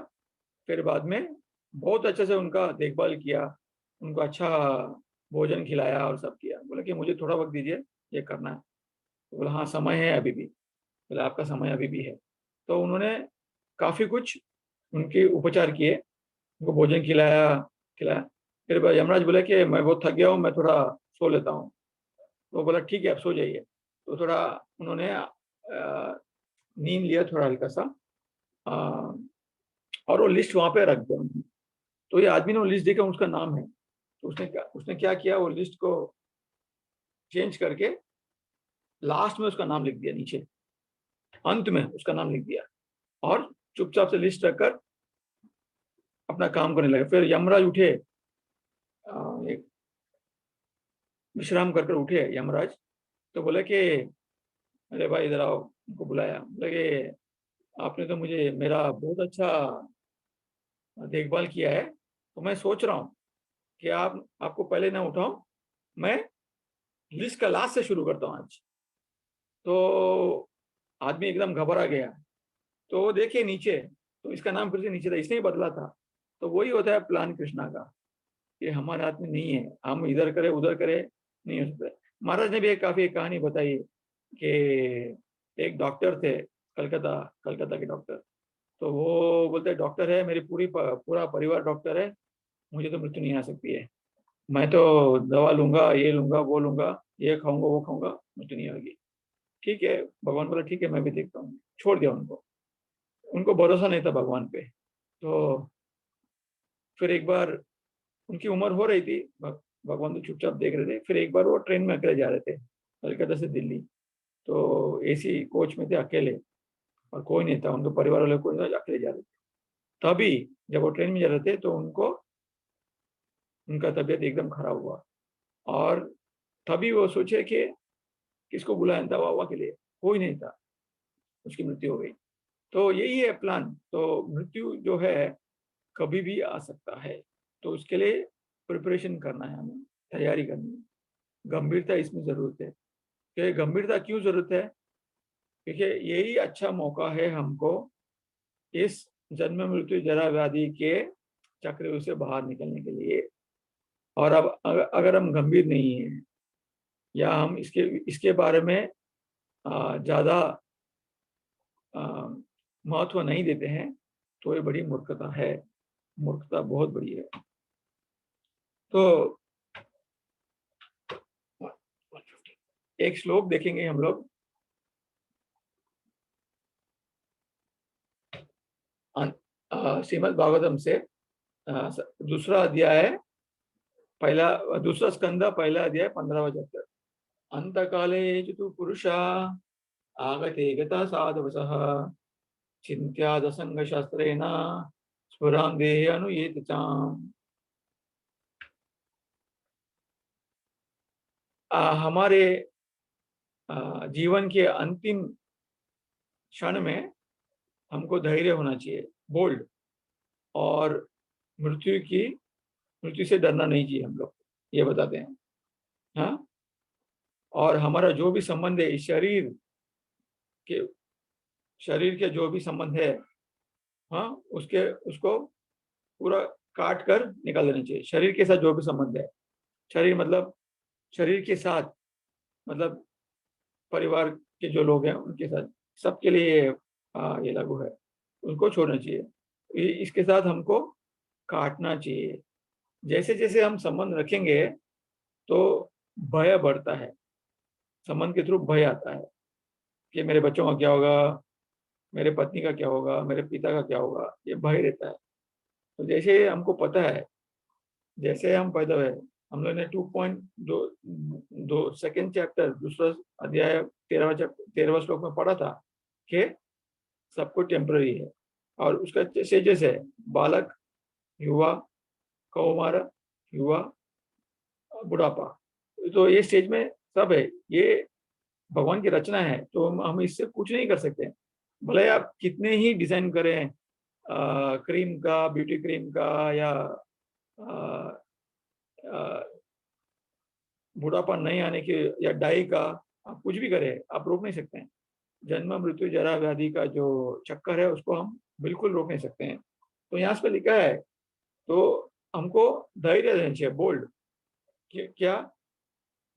फिर बाद में बहुत अच्छे से उनका देखभाल किया, उनको अच्छा भोजन खिलाया और सब किया। बोले कि मुझे थोड़ा वक्त दीजिए, ये करना है। तो बोला हाँ समय है अभी भी। बोले आपका समय अभी भी है। तो उन्होंने काफी कुछ उनके उपचार किए, उनको भोजन खिलाया खिलाया। फिर यमराज बोले कि मैं बहुत थक गया हूँ, मैं थोड़ा सो लेता हूँ। तो बोला ठीक है आप सो जाइए। तो थोड़ा उन्होंने नींद लिया थोड़ा हल्का सा, अ, और वो लिस्ट वहां पे रख दिया उन्होंने। तो ये आदमी ने वो लिस्ट देखा, उसका नाम है। तो उसने क्या किया, वो लिस्ट को चेंज करके लास्ट में उसका नाम लिख दिया, नीचे अंत में उसका नाम लिख दिया, और चुपचाप से लिस्ट रखकर अपना काम करने लगे। फिर यमराज उठे, एक विश्राम कर कर उठे यमराज। तो बोले कि अरे भाई इधर आओ, उनको बुलाया। बोले कि आपने तो मुझे मेरा बहुत अच्छा देखभाल किया है, तो मैं सोच रहा हूँ कि आप आपको पहले ना उठाऊं, मैं लिस्ट का लास्ट से शुरू करता हूँ आज। तो आदमी एकदम घबरा गया। तो वो देखिए नीचे, तो इसका नाम फिर से नीचे था, इसने ही बदला था। तो वही होता है प्लान कृष्णा का, कि हमारे हाथ में नहीं है, हम इधर करें उधर करें नहीं हो सकता। महाराज ने भी एक काफी एक कहानी बताई कि एक डॉक्टर थे, कलकत्ता कलकत्ता के डॉक्टर। तो वो बोलते डॉक्टर है, मेरी पूरा परिवार डॉक्टर है, मुझे तो मृत्यु नहीं आ सकती है, मैं तो दवा लूंगा, ये लूंगा वो लूंगा, ये खाऊंगा वो खाऊंगा, मृत्यु नहीं आएगी। ठीक है, भगवान बोला ठीक है मैं भी देखता हूँ, छोड़ दिया उनको। उनको भरोसा नहीं था भगवान पे। तो फिर एक बार उनकी उम्र हो रही थी, भगवान तो चुपचाप देख रहे थे। फिर एक बार वो ट्रेन में अकेले जा रहे थे, कलकत्ता से दिल्ली। तो एसी कोच में थे अकेले, और कोई नहीं था, उनके परिवार वाले कोई नहीं, अकेले जा रहे थे। तभी जब वो ट्रेन में जा रहे थे, तो उनको उनका तबीयत एकदम खराब हुआ। और तभी वो सोचे कि किसको बुलाया दवा ववा के लिए, कोई नहीं था। उसकी मृत्यु हो गई। तो यही है प्लान। तो मृत्यु जो है कभी भी आ सकता है, तो उसके लिए प्रिपरेशन करना है, हमें तैयारी करनी है। गंभीरता इसमें जरूरत है। कि गंभीरता क्यों जरूरत है? क्योंकि यही अच्छा मौका है हमको इस जन्म मृत्यु जरा व्याधि के चक्रव्यूह से बाहर निकलने के लिए। और अब अगर हम गंभीर नहीं है या हम इसके इसके बारे में ज्यादा महत्व नहीं देते हैं, तो ये बड़ी मूर्खता है। मूर्खता बहुत बड़ी है। तो एक श्लोक देखेंगे हम लोग। श्रीमद् भागवतम से दूसरा अध्याय, पहला दूसरा स्कंद, पहला अध्याय, 15वां चैप्टर। अंत काले तु पुरुषा आगते गता साधवसः चिंत्याद संग शास्त्रेण स्फुरां देहे अनुयेत चाम। हमारे जीवन के अंतिम क्षण में हमको धैर्य होना चाहिए, बोल्ड, और मृत्यु से डरना नहीं चाहिए हम लोग, ये बताते हैं। हाँ, और हमारा जो भी संबंध है इस शरीर के जो भी संबंध है, हाँ, उसको पूरा काट कर निकाल देना चाहिए। शरीर के साथ जो भी संबंध है, शरीर मतलब शरीर के साथ मतलब परिवार के जो लोग हैं उनके साथ, सबके लिए ये लागू है। उनको छोड़ना चाहिए, इसके साथ हमको काटना चाहिए। जैसे जैसे हम संबंध रखेंगे तो भय बढ़ता है, संबंध के थ्रू भय आता है कि मेरे बच्चों का क्या होगा, मेरे पत्नी का क्या होगा, मेरे पिता का क्या होगा, ये भय रहता है। तो जैसे हमको पता है, जैसे हम पैदा हुए, हम लोग ने 2.2 सेकेंड चैप्टर दूसरा अध्याय 13वां श्लोक में पढ़ा था कि सबको टेम्पररी है। और उसका स्टेजेस है, बालक, युवा, कौमार, युवा, बुढ़ापा। तो ये स्टेज में सब है, ये भगवान की रचना है। तो हम इससे कुछ नहीं कर सकते, भले आप कितने ही डिजाइन करें क्रीम का, ब्यूटी क्रीम का, या बुढ़ापा नहीं आने के, या डाई का, आप कुछ भी करें, आप रोक नहीं सकते हैं। जन्म मृत्यु जरा व्याधि का जो चक्कर है उसको हम बिल्कुल रोक नहीं सकते हैं। तो यहाँ पे लिखा है, तो हमको धैर्य रहना चाहिए, बोल्ड, क्या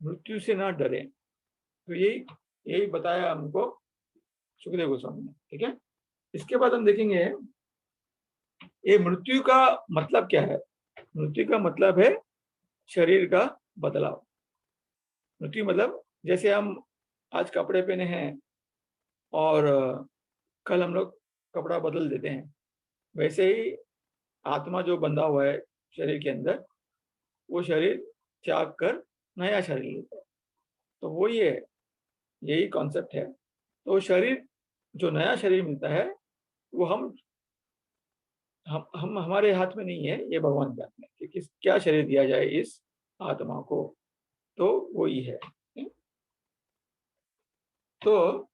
मृत्यु से ना डरे। तो यही यही बताया हमको सुखदेव गोस्वामी ने। ठीक है, इसके बाद हम देखेंगे ये मृत्यु का मतलब क्या है। मृत्यु का मतलब है शरीर का बदलाव। मृत्यु मतलब जैसे हम आज कपड़े पहने हैं और कल हम लोग कपड़ा बदल देते हैं, वैसे ही आत्मा जो बंधा हुआ है शरीर के अंदर, वो शरीर त्याग कर नया शरीर लेता है। तो वो यही कॉन्सेप्ट है। तो शरीर, जो नया शरीर मिलता है, वो हम हमारे हाथ में नहीं है, ये भगवान के हाथ में कि किस क्या शरीर दिया जाए इस आत्मा को। तो वो ही है। तो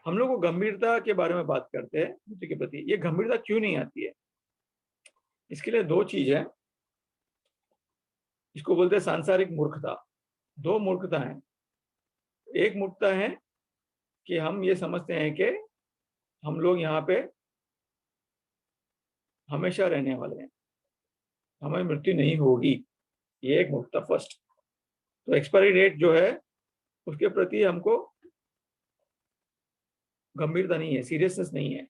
हम लोग को गंभीरता के बारे में बात करते हैं मृत्यु के प्रति। ये गंभीरता क्यों नहीं आती है? इसके लिए दो चीज है। इसको बोलते हैं सांसारिक मूर्खता। दो मूर्खता है। एक मूर्खता है कि हम ये समझते हैं कि हम लोग यहाँ पे हमेशा रहने वाले हैं, हमें मृत्यु नहीं होगी। ये एक मूर्खता फर्स्ट। तो एक्सपायरी डेट जो है उसके प्रति हमको गंभीरता नहीं है, सीरियसनेस नहीं है।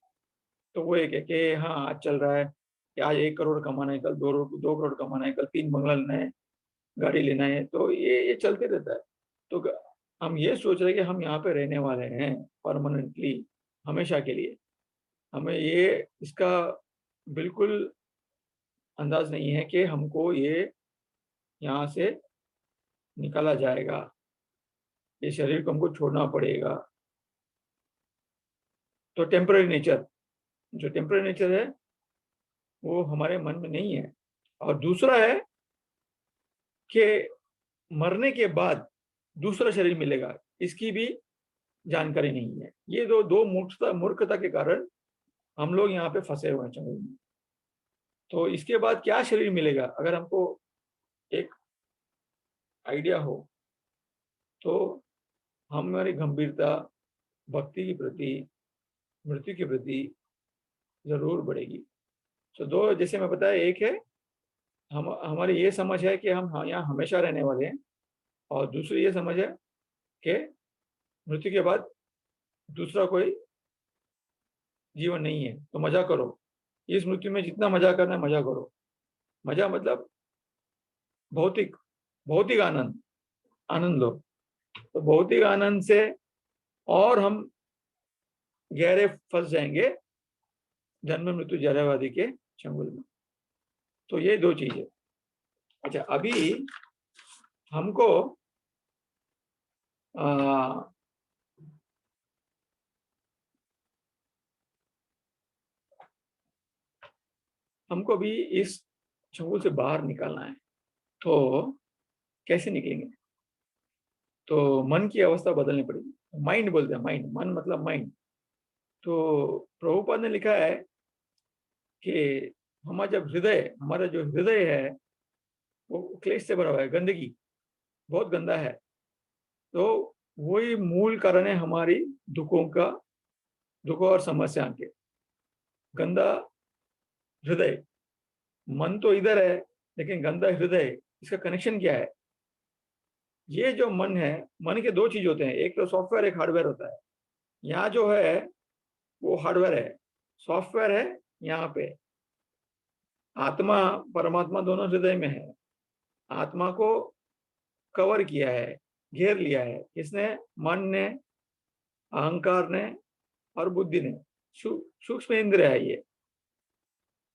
तो वो एक है कि हाँ, आज चल रहा है कि आज 1 करोड़ कमाना है, कल 2 करोड़ कमाना है, कल 3 बंगला लेना है, गाड़ी लेना है। तो ये चलते रहता है। तो हम ये सोच रहे हैं कि हम यहाँ पे रहने वाले हैं परमानेंटली, हमेशा के लिए। हमें ये इसका बिल्कुल अंदाज नहीं है कि हमको ये यहाँ से निकाला जाएगा, ये शरीर को हमको छोड़ना पड़ेगा। तो टेम्पररी नेचर, जो टेम्पररी नेचर है वो हमारे मन में नहीं है। और दूसरा है कि मरने के बाद दूसरा शरीर मिलेगा, इसकी भी जानकारी नहीं है। ये दो दो मूर्खता के कारण हम लोग यहाँ पे फंसे हुए हैं चंगुल में। तो इसके बाद क्या शरीर मिलेगा, अगर हमको एक आइडिया हो तो हमारी गंभीरता भक्ति के प्रति, मृत्यु के प्रति जरूर बढ़ेगी। तो दो, जैसे मैं बताया, एक है हमारी ये समझ है कि हम यहाँ हमेशा रहने वाले हैं, और दूसरी ये समझ है कि मृत्यु के बाद दूसरा कोई जीवन नहीं है। तो मजा करो, इस मृत्यु में जितना मजा करना है मजा करो। मजा मतलब भौतिक भौतिक आनंद, आनंद लो। तो भौतिक आनंद से और हम गहरे फंस जाएंगे जन्म मृत्यु जरावादी के चंगुल में। तो ये दो चीजें। अच्छा, अभी हमको हमको भी इस चंगुल से बाहर निकलना है। तो कैसे निकलेंगे? तो मन की अवस्था बदलनी पड़ेगी। माइंड बोलते हैं, माइंड, मन मतलब माइंड। तो प्रभुपाद ने लिखा है कि हमारा जो हृदय है वो क्लेश से भरा हुआ है, गंदगी, बहुत गंदा है। तो वही मूल कारण है हमारी दुखों और समस्या के। गंदा हृदय, मन तो इधर है लेकिन गंदा हृदय, इसका कनेक्शन क्या है? ये जो मन है, मन के दो चीज होते हैं, एक तो सॉफ्टवेयर, एक हार्डवेयर होता है। यहाँ जो है वो हार्डवेयर है, सॉफ्टवेयर है यहाँ पे। आत्मा परमात्मा दोनों हृदय में है। आत्मा को कवर किया है, घेर लिया है किसने? मन ने, अहंकार ने और बुद्धि ने। सूक्ष्म इंद्रिय है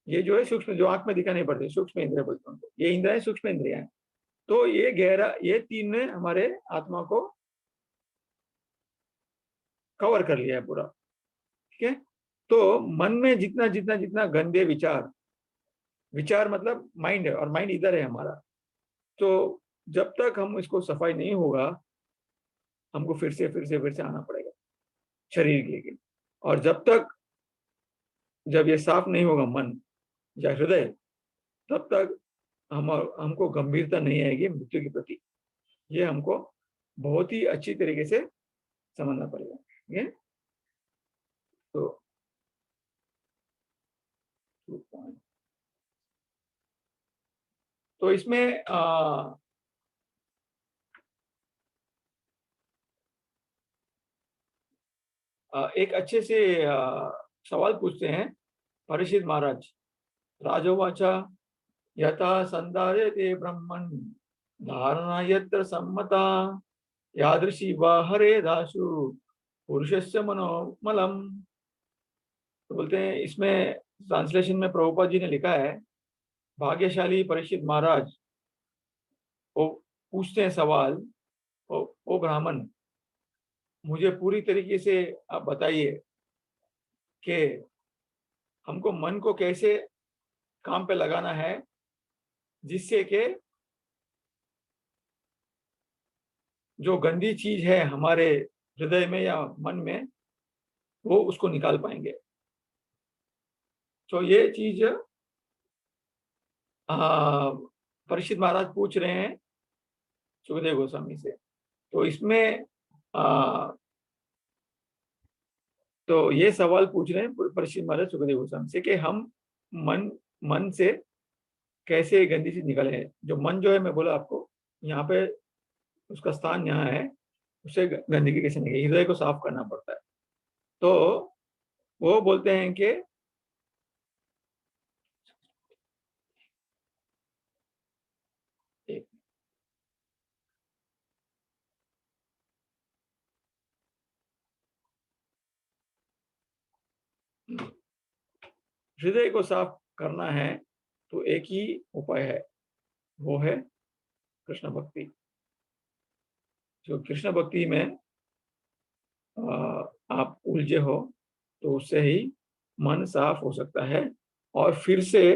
ये जो है सूक्ष्म, जो आंख में दिखा नहीं पड़ते, सूक्ष्म इंद्रिय बोलते हैं। ये इंद्रिया सूक्ष्म इंद्रिया है। तो ये गहरा, ये तीन ने हमारे आत्मा को कवर कर लिया है पूरा। ठीक है। तो मन में जितना जितना जितना गंदे विचार, विचार मतलब माइंड है, और माइंड इधर है हमारा। तो जब तक हम इसको सफाई नहीं होगा, हमको फिर से आना पड़ेगा शरीर के लिए। और जब ये साफ नहीं होगा मन या हृदय, तब तक हमको गंभीरता नहीं आएगी मृत्यु के प्रति। ये हमको बहुत ही अच्छी तरीके से समझना पड़ेगा। ठीक है। तो इसमें एक अच्छे से सवाल पूछते हैं परीक्षित महाराज। राजोवाचा यथा संधार्यते ब्रह्मन् धारणा यत्र सम्मता यादृशी वा हरे दासु पुरुषस्य मनोमलम। तो बोलते हैं, इसमें ट्रांसलेशन में प्रभुपाद जी ने लिखा है, भाग्यशाली परीक्षित महाराज वो पूछते हैं सवाल, ओ ब्राह्मण, मुझे पूरी तरीके से आप बताइए कि हमको मन को कैसे काम पे लगाना है जिससे कि जो गंदी चीज है हमारे हृदय में या मन में, वो उसको निकाल पाएंगे। तो ये चीज परीक्षित महाराज पूछ रहे हैं सुखदेव गोस्वामी से। तो इसमें तो ये सवाल पूछ रहे हैं परीक्षित महाराज सुखदेव गोस्वामी से कि हम मन मन से कैसे गंदी चीज निकाले। जो मन जो है, मैं बोला आपको, यहाँ पे उसका स्थान यहाँ है, उससे गंदगी कैसे निकले, हृदय को साफ करना पड़ता है। तो वो बोलते हैं कि हृदय को साफ करना है तो एक ही उपाय है, वो है कृष्ण भक्ति। जो कृष्ण भक्ति में आप उलझे हो तो उससे ही मन साफ हो सकता है, और फिर से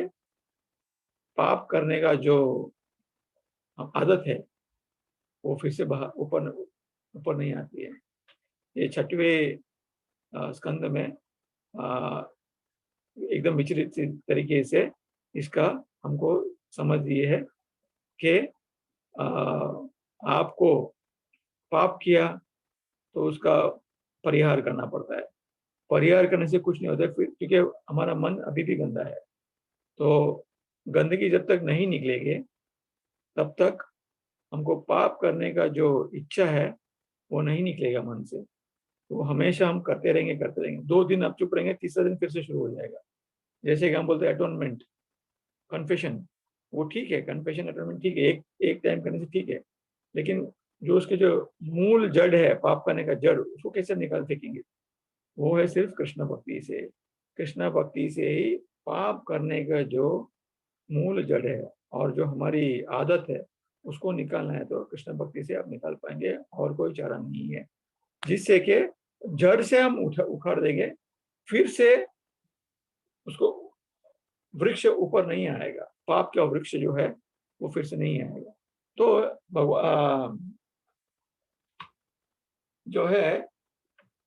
पाप करने का जो आदत है वो फिर से बाहर ऊपर ऊपर नहीं आती है। ये छठवें स्कंद में एकदम विचलित तरीके से इसका हमको समझ दिए है कि आपको पाप किया तो उसका परिहार करना पड़ता है। परिहार करने से कुछ नहीं होता फिर, क्योंकि हमारा मन अभी भी गंदा है। तो गंदगी जब तक नहीं निकलेगी तब तक हमको पाप करने का जो इच्छा है वो नहीं निकलेगा मन से। तो हमेशा हम करते रहेंगे। 2 दिन आप चुप रहेंगे, तीसरा दिन फिर से शुरू हो जाएगा। जैसे कि हम बोलते हैं अटोनमेंट, कन्फेशन, वो ठीक है, कन्फेशन अटोनमेंट ठीक है, एक टाइम करने से ठीक है, लेकिन जो उसके जो मूल जड़ है, पाप करने का जड़, उसको कैसे निकाल फेंकेंगे? वो है सिर्फ कृष्ण भक्ति से। कृष्ण भक्ति से ही पाप करने का जो मूल जड़ है और जो हमारी आदत है उसको निकालना है, तो कृष्ण भक्ति से आप निकाल पाएंगे, और कोई चारा नहीं है। जिससे कि जड़ से हम उखाड़ देंगे, फिर से उसको वृक्ष ऊपर नहीं आएगा, पाप का वृक्ष जो है वो फिर से नहीं आएगा। तो भगवान जो है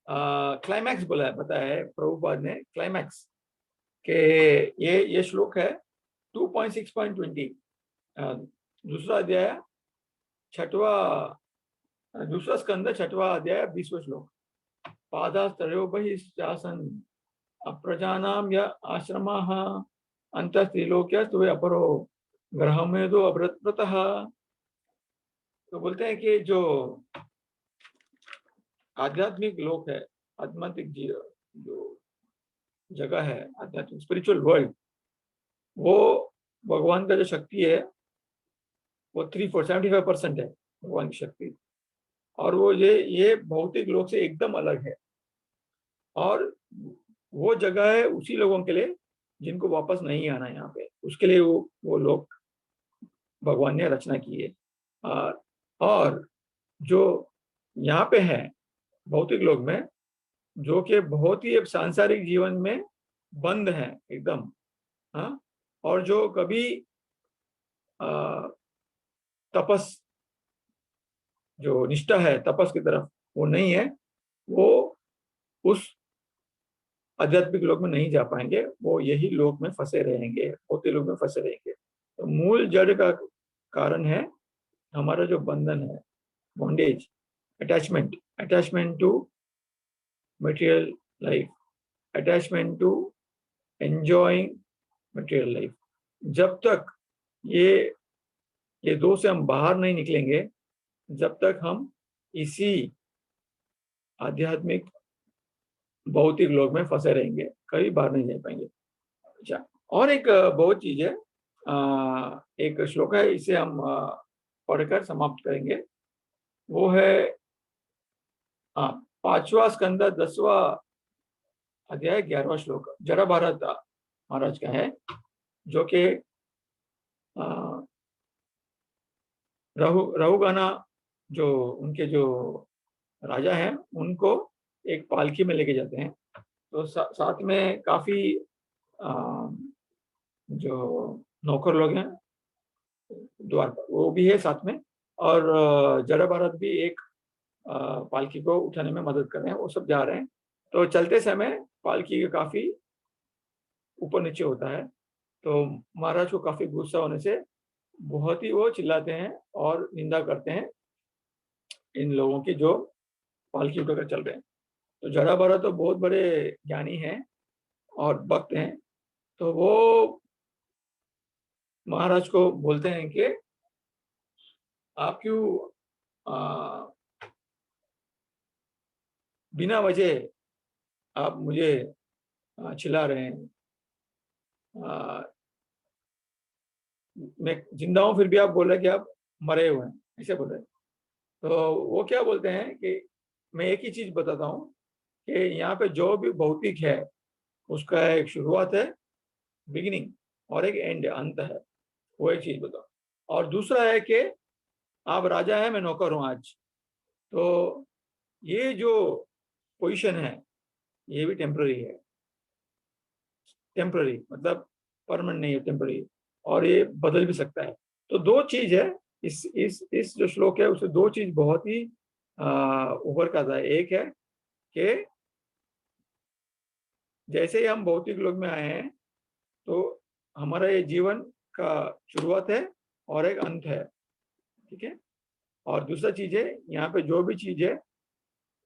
क्लाइमैक्स बोला है, बताया है प्रभुपाद ने क्लाइमैक्स के, ये श्लोक है 2.6.20, दूसरा अध्याय छठवा, दूसरा स्कंद छठवा अध्याय 20वां श्लोक। पादास्तरयो बहिश्चासन अप्रजानाम य आश्रमाः अंतस्त्रिलोक्यस्तु अपरो ग्रहमेदो अव्रतः। तो बोलते हैं कि जो आध्यात्मिक लोक है, आध्यात्मिक जो जगह है, आध्यात्मिक स्पिरिचुअल वर्ल्ड, वो भगवान का जो शक्ति है वो 75% है भगवान की शक्ति, और वो ये भौतिक लोक से एकदम अलग है। और वो जगह है उसी लोगों के लिए जिनको वापस नहीं आना यहाँ पे, उसके लिए वो लोग भगवान ने रचना की है। और जो यहाँ पे है भौतिक लोक में, जो कि बहुत ही सांसारिक जीवन में बंद है एकदम, हाँ, और जो कभी तपस, जो निष्ठा है तपस की तरफ वो नहीं है, वो उस आध्यात्मिक लोक में नहीं जा पाएंगे, वो यही लोक में फंसे रहेंगे, भौतिक लोक में फंसे रहेंगे। तो मूल जड़ का कारण है हमारा जो बंधन है, bondage, attachment to material life, attachment to enjoying material life. जब तक ये दो से हम बाहर नहीं निकलेंगे, जब तक हम इसी आध्यात्मिक भौतिक लोक में फंसे रहेंगे, कभी बाहर नहीं जा पाएंगे। अच्छा, और एक बहुत चीज है, एक श्लोक है, इसे हम पढ़कर समाप्त करेंगे। वो है 5वां स्कंद 10वां अध्याय 11वां श्लोक, जरा भारत महाराज का है, जो कि रहुगाना जो उनके जो राजा हैं उनको एक पालकी में लेके जाते हैं। तो साथ में काफी जो नौकर लोग हैं द्वार पर, वो भी है साथ में, और जरा भारत भी एक पालकी को उठाने में मदद कर रहे हैं, वो सब जा रहे हैं। तो चलते समय पालकी का काफी ऊपर नीचे होता है, तो महाराज को काफी गुस्सा होने से बहुत ही वो चिल्लाते हैं और निंदा करते हैं इन लोगों की जो पालकी उठाकर चल रहे हैं। तो जरा भरा तो बहुत बड़े ज्ञानी हैं और भक्त हैं, तो वो महाराज को बोलते हैं कि आप क्यों बिना वजह आप मुझे चिल्ला रहे हैं, मैं जिंदा हूं फिर भी आप बोल रहे हैं कि आप मरे हुए हैं, ऐसे बोल रहे हैं। तो वो क्या बोलते हैं कि मैं एक ही चीज बताता हूँ कि यहाँ पे जो भी भौतिक है उसका एक शुरुआत है, बिगिनिंग, और एक एंड, अंत है। वो एक चीज बताओ। और दूसरा है कि आप राजा है, मैं नौकर हूं आज। तो ये जो पोजीशन है ये भी टेम्पररी है, टेम्पररी मतलब परमानेंट नहीं है, टेम्पररी, और ये बदल भी सकता है। तो दो चीज है इस जो श्लोक है, उससे दो चीज बहुत ही उभर कर आता है। एक है कि जैसे ही हम भौतिक लोक में आए हैं तो हमारा ये जीवन का शुरुआत है और एक अंत है, ठीक है। और दूसरा चीज है, यहाँ पे जो भी चीज है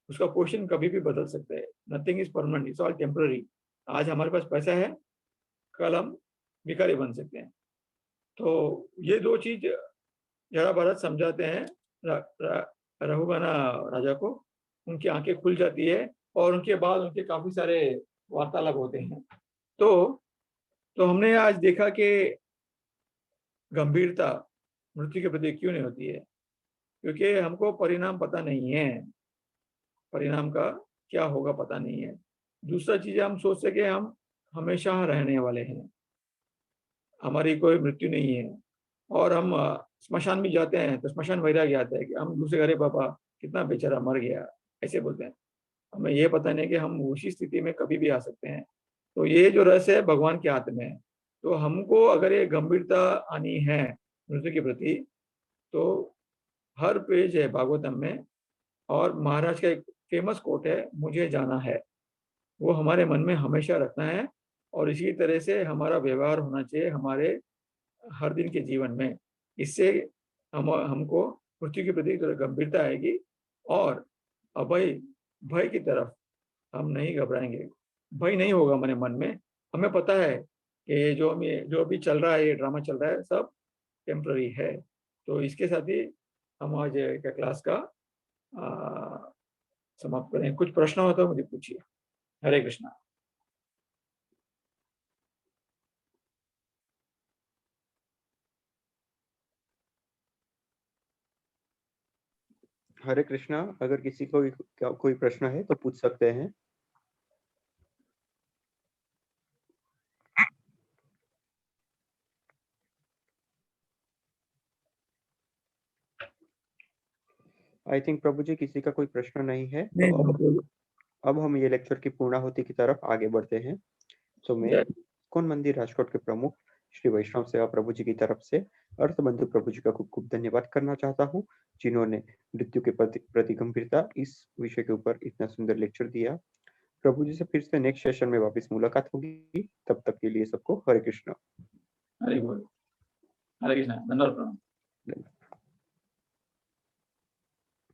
उसका पोजीशन कभी भी बदल सकता है। Nothing is permanent, it's all temporary. आज हमारे पास पैसा है, कल हम भिखारी बन सकते हैं। तो ये दो चीज जरा भारत समझाते हैं रघुगना राजा को। उनकी आंखें खुल जाती है और उनके बाद उनके काफी सारे वार्तालाप होते हैं। तो हमने आज देखा कि गंभीरता मृत्यु के प्रति क्यों नहीं होती है, क्योंकि हमको परिणाम पता नहीं है, परिणाम का क्या होगा पता नहीं है। दूसरा चीज, हम सोच सके हम हमेशा रहने वाले हैं, हमारी कोई मृत्यु नहीं है। और हम स्मशान में जाते हैं तो स्मशान वैराग्य आता है कि हम दूसरे घरे पापा कितना बेचारा मर गया, ऐसे बोलते हैं। हमें ये पता नहीं कि हम उसी स्थिति में कभी भी आ सकते हैं। तो ये जो रहस्य है भगवान के हाथ में है। तो हमको अगर ये गंभीरता आनी है मृत्यु के प्रति, तो हर पेज है भागवतम में, और महाराज का एक फेमस कोट है, मुझे जाना है, वो हमारे मन में हमेशा रखना है। और इसी तरह से हमारा व्यवहार होना चाहिए हमारे हर दिन के जीवन में। इससे हमको मृत्यु के प्रति गंभीरता आएगी और अभय भय की तरफ हम नहीं घबराएंगे। भय नहीं होगा हमारे मन में। हमें पता है कि जो भी चल रहा है, ये ड्रामा चल रहा है, सब टेम्पररी है। तो इसके साथ ही हम आज का क्लास का समाप्त करें। कुछ प्रश्न हो तो मुझे पूछिए। हरे कृष्णा। हरे कृष्णा। अगर किसी को कोई प्रश्न है तो पूछ सकते हैं। आई थिंक प्रभु जी किसी का कोई प्रश्न नहीं है, तो अब हम ये लेक्चर की पूर्णाहुति की तरफ आगे बढ़ते हैं। तो मैं इस्कॉन मंदिर राजकोट के प्रमुख श्री वैष्णव सेवा प्रभु जी की तरफ से अर्थबंधु प्रभु जी का खूब खूब धन्यवाद करना चाहता हूँ, जिन्होंने मृत्यु के प्रति गंभीरता इस विषय के ऊपर इतना सुंदर लेक्चर दिया। प्रभु जी से फिर से नेक्स्ट सेशन में वापस मुलाकात होगी। तब तक के लिए सबको हरे कृष्ण। हरे बोल। हरे कृष्णा। धन्यवाद।